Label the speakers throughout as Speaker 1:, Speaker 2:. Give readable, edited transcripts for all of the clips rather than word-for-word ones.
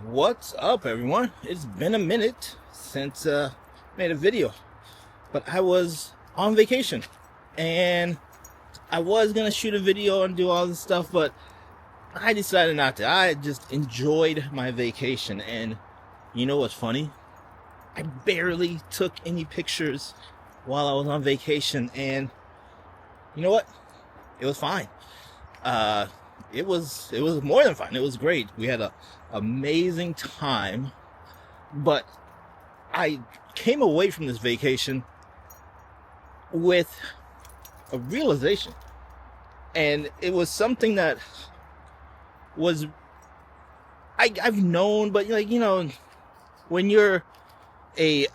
Speaker 1: What's up, everyone? It's been a minute since made a video, but I was on vacation and I was gonna shoot a video and do all this stuff, but I decided not to. I just enjoyed my vacation, and you know what's funny? I barely took any pictures while I was on vacation, and you know what? It was fine. It was more than fun. It was great. We had a amazing time, but I came away from this vacation with a realization, and it was something that was I've known, but when you're a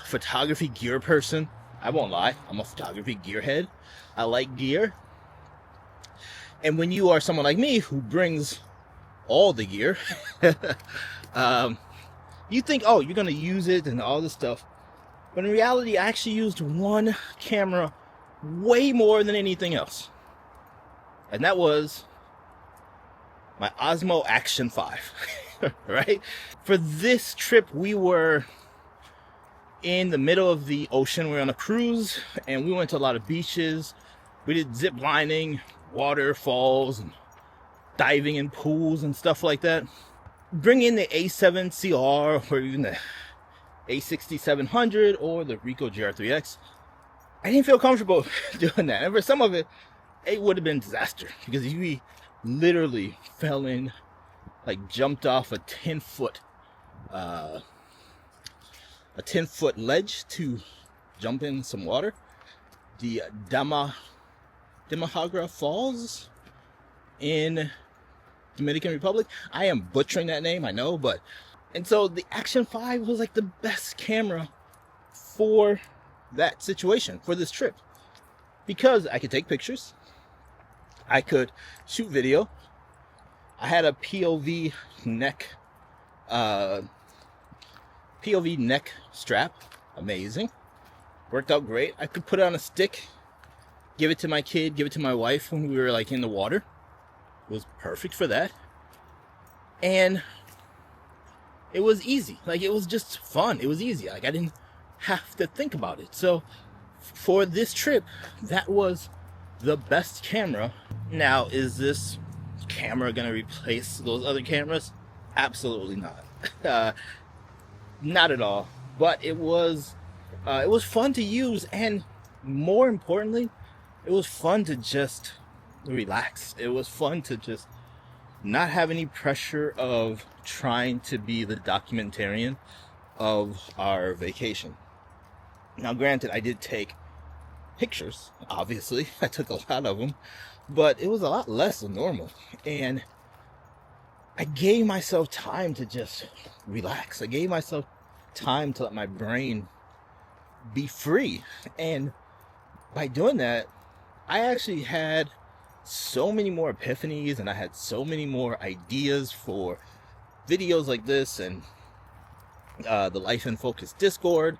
Speaker 1: photography gear person, I won't lie, I'm a photography gearhead. I like gear. And when you are someone like me who brings all the gear, you think, oh, you're going to use it and all this stuff. But in reality, I actually used one camera way more than anything else. And that was my Osmo Action 5, right? For this trip, we were in the middle of the ocean. We were on a cruise, and we went to a lot of beaches. We did zip lining, waterfalls, and diving in pools and stuff like that. Bring in the A7CR or even the A6700 or the Ricoh GR3X. I didn't feel comfortable doing that. And for some of it, it would have been disaster because we literally fell in, like jumped off a 10-foot ledge to jump in some water. The Demahagra Falls in Dominican Republic. I am butchering that name, I know, and so the Action 5 was like the best camera for that situation, for this trip, because I could take pictures, I could shoot video, I had a POV neck strap, amazing, worked out great. I could put it on a stick, give it to my kid, give it to my wife when we were like in the water. It was perfect for that. And it was easy. Like, it was just fun. It was easy. Like, I didn't have to think about it. So for this trip, that was the best camera. Now, is this camera going to replace those other cameras? Absolutely not. Not at all. But it was fun to use, and more importantly, it was fun to just relax. It was fun to just not have any pressure of trying to be the documentarian of our vacation. Now, granted, I did take pictures, obviously. I took a lot of them, but it was a lot less than normal. And I gave myself time to just relax. I gave myself time to let my brain be free. And by doing that, I actually had so many more epiphanies, and I had so many more ideas for videos like this, and the Life in Focus Discord,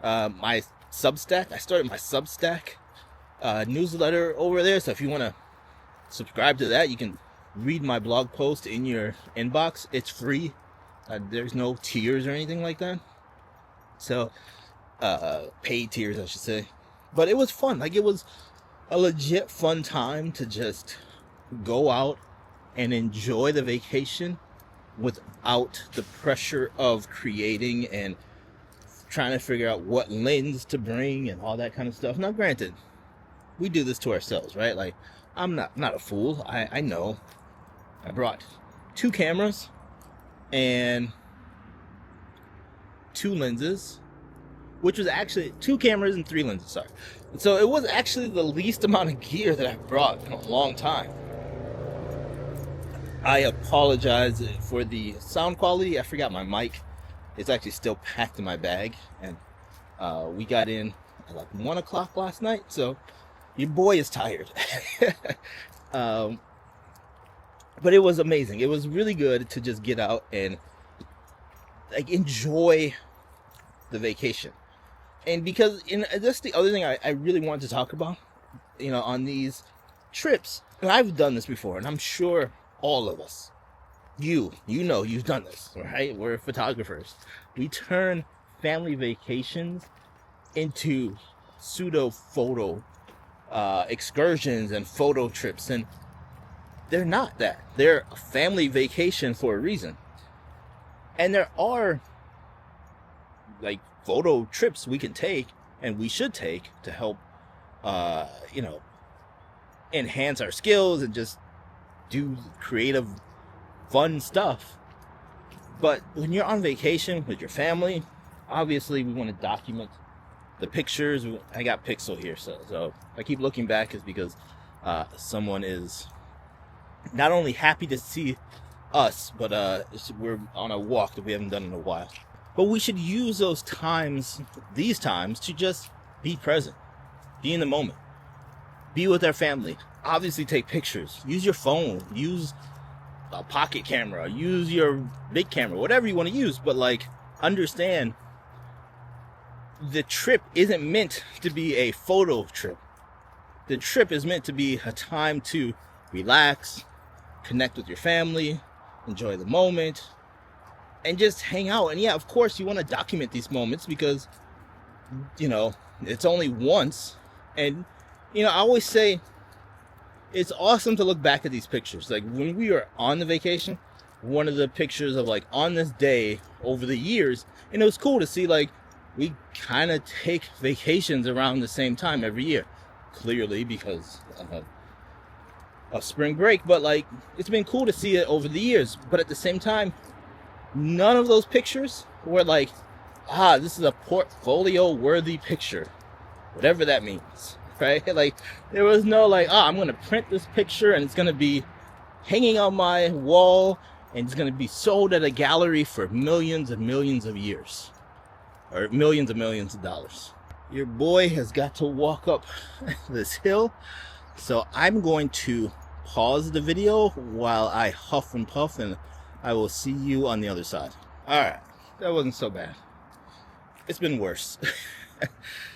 Speaker 1: my Substack. I started my Substack newsletter over there, so if you want to subscribe to that, you can read my blog post in your inbox. It's free. There's no tiers or anything like that. So, paid tiers, I should say. But it was fun. Like, it was a legit fun time to just go out and enjoy the vacation without the pressure of creating and trying to figure out what lens to bring and all that kind of stuff. Now, granted, we do this to ourselves, right? Like, I'm not a fool. I know. I brought 2 cameras and 2 lenses, which was actually 2 cameras and 3 lenses, sorry. So it was actually the least amount of gear that I've brought in a long time. I apologize for the sound quality. I forgot my mic. It's actually still packed in my bag. And we got in at like 1 o'clock last night, so your boy is tired. But it was amazing. It was really good to just get out and like enjoy the vacation. And because that's the other thing I really wanted to talk about, on these trips. And I've done this before, and I'm sure all of us you know, you've done this, right? We're photographers. We turn family vacations into pseudo photo excursions and photo trips, and they're not that. They're a family vacation for a reason. And there are like photo trips we can take and we should take to help enhance our skills and just do creative fun stuff. But when you're on vacation with your family, obviously we want to document the pictures. I got Pixel here, so I keep looking back is because someone is not only happy to see us, but we're on a walk that we haven't done in a while. But we should use these times to just be present, be in the moment, be with our family. Obviously take pictures, use your phone, use a pocket camera, use your big camera, whatever you want to use, but like understand the trip isn't meant to be a photo trip. The trip is meant to be a time to relax, connect with your family, enjoy the moment, and just hang out. And yeah, of course you want to document these moments because, it's only once. And, I always say it's awesome to look back at these pictures. Like when we were on the vacation, one of the pictures of like on this day over the years, and it was cool to see like we kind of take vacations around the same time every year, clearly because of spring break, but like it's been cool to see it over the years. But at the same time, none of those pictures were like, this is a portfolio worthy picture, whatever that means, right? Like there was no like, I'm gonna print this picture and it's gonna be hanging on my wall and it's gonna be sold at a gallery for millions and millions of years, or millions and millions of dollars. Your boy has got to walk up this hill, so I'm going to pause the video while I huff and puff, and I will see you on the other side. Alright, that wasn't so bad. It's been worse.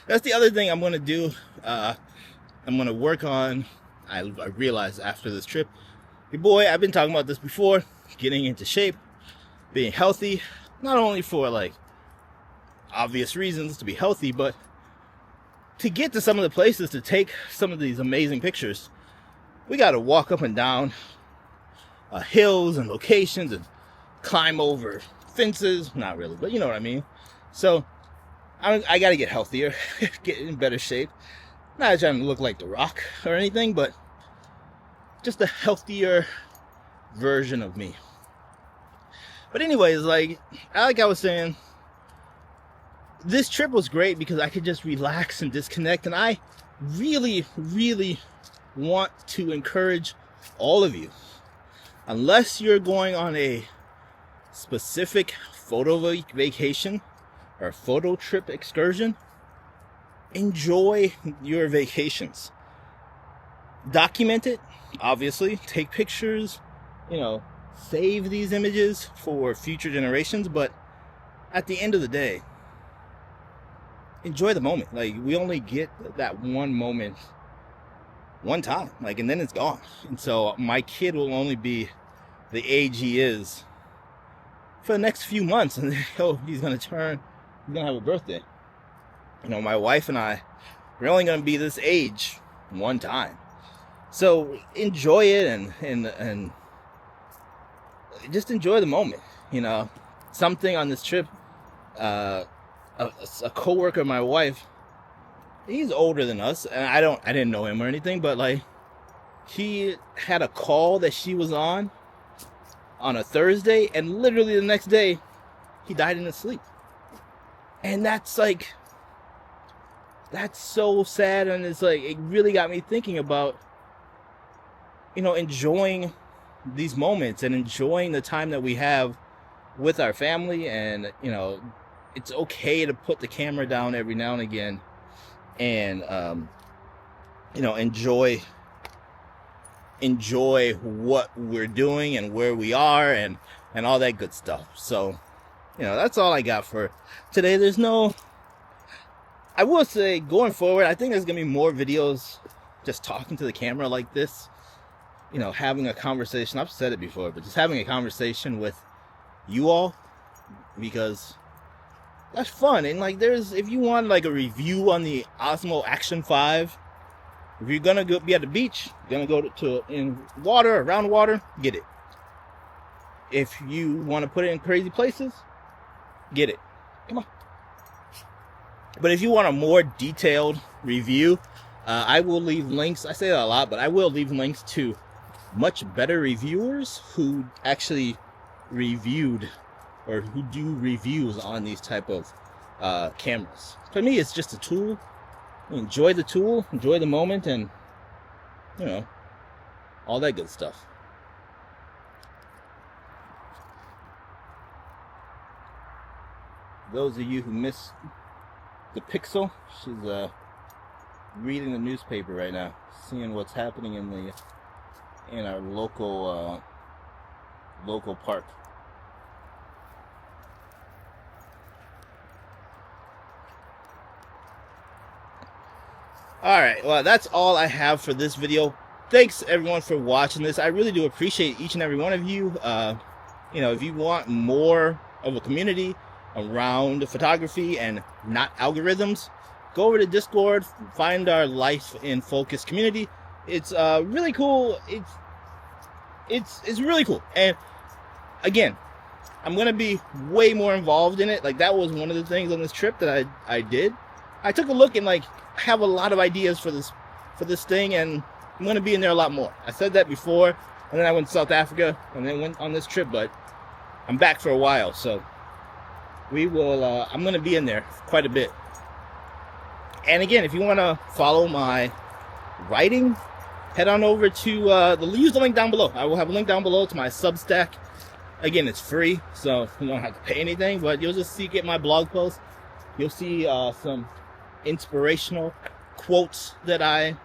Speaker 1: That's the other thing I'm going to do. I'm going to work on, I realized after this trip, your boy, I've been talking about this before, getting into shape, being healthy, not only for like obvious reasons to be healthy, but to get to some of the places to take some of these amazing pictures. We got to walk up and down hills and locations and climb over fences. Not really, but you know what I mean. So I got to get healthier, get in better shape. Not trying to look like The Rock or anything, but just a healthier version of me. But anyways, like I was saying, this trip was great because I could just relax and disconnect. And I really, really want to encourage all of you, unless you're going on a specific photo vacation or photo trip excursion, enjoy your vacations. Document it, obviously. Take pictures, save these images for future generations. But at the end of the day, enjoy the moment. Like, we only get that one moment one time, and then it's gone. And so my kid will only be the age he is for the next few months, and then he's gonna have a birthday. My wife and I, we're only gonna be this age one time. So enjoy it and just enjoy the moment. Something on this trip, a coworker of my wife, he's older than us, and I didn't know him or anything, but he had a call that she was on a Thursday, and literally the next day he died in his sleep. And that's so sad. And it's it really got me thinking about enjoying these moments and enjoying the time that we have with our family. And it's okay to put the camera down every now and again and enjoy what we're doing and where we are and all that good stuff. So that's all I got for today. I will say, going forward, I think there's gonna be more videos just talking to the camera like this, you know, having a conversation. I've said it before, but just having a conversation with you all, because that's fun. And like, if you want like a review on the Osmo Action 5, if you're gonna be at the beach, you're gonna go in water, around water, get it. If you want to put it in crazy places, get it. Come on. But if you want a more detailed review, I will leave links. I say that a lot, but I will leave links to much better reviewers who actually reviewed or who do reviews on these type of cameras. For me, it's just a tool. Enjoy the tool, enjoy the moment, and, you know, all that good stuff. Those of you who missed the Pixel, she's reading the newspaper right now, seeing what's happening in our local park. Alright, well, that's all I have for this video. Thanks everyone for watching this. I really do appreciate each and every one of you. You know, if you want more of a community around photography and not algorithms, go over to Discord, find our Life in Focus community. It's really cool. It's really cool. And again, I'm gonna be way more involved in it. Like, that was one of the things on this trip that I did. I took a look and like have a lot of ideas for this thing, and I'm gonna be in there a lot more. I said that before, and then I went to South Africa and then went on this trip, but I'm back for a while, so we will I'm gonna be in there quite a bit. And again, if you want to follow my writing, head on over to use the link down below. I will have a link down below to my Substack. Again, it's free, so you don't have to pay anything, but you'll just get my blog posts. You'll see some inspirational quotes that I've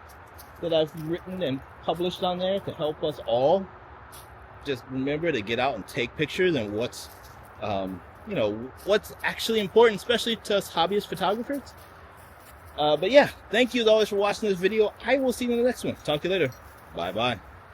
Speaker 1: written and published on there to help us all just remember to get out and take pictures, and what's you know, what's actually important, especially to us hobbyist photographers. But yeah, thank you as always for watching this video. I will see you in the next one. Talk to you later. Bye bye.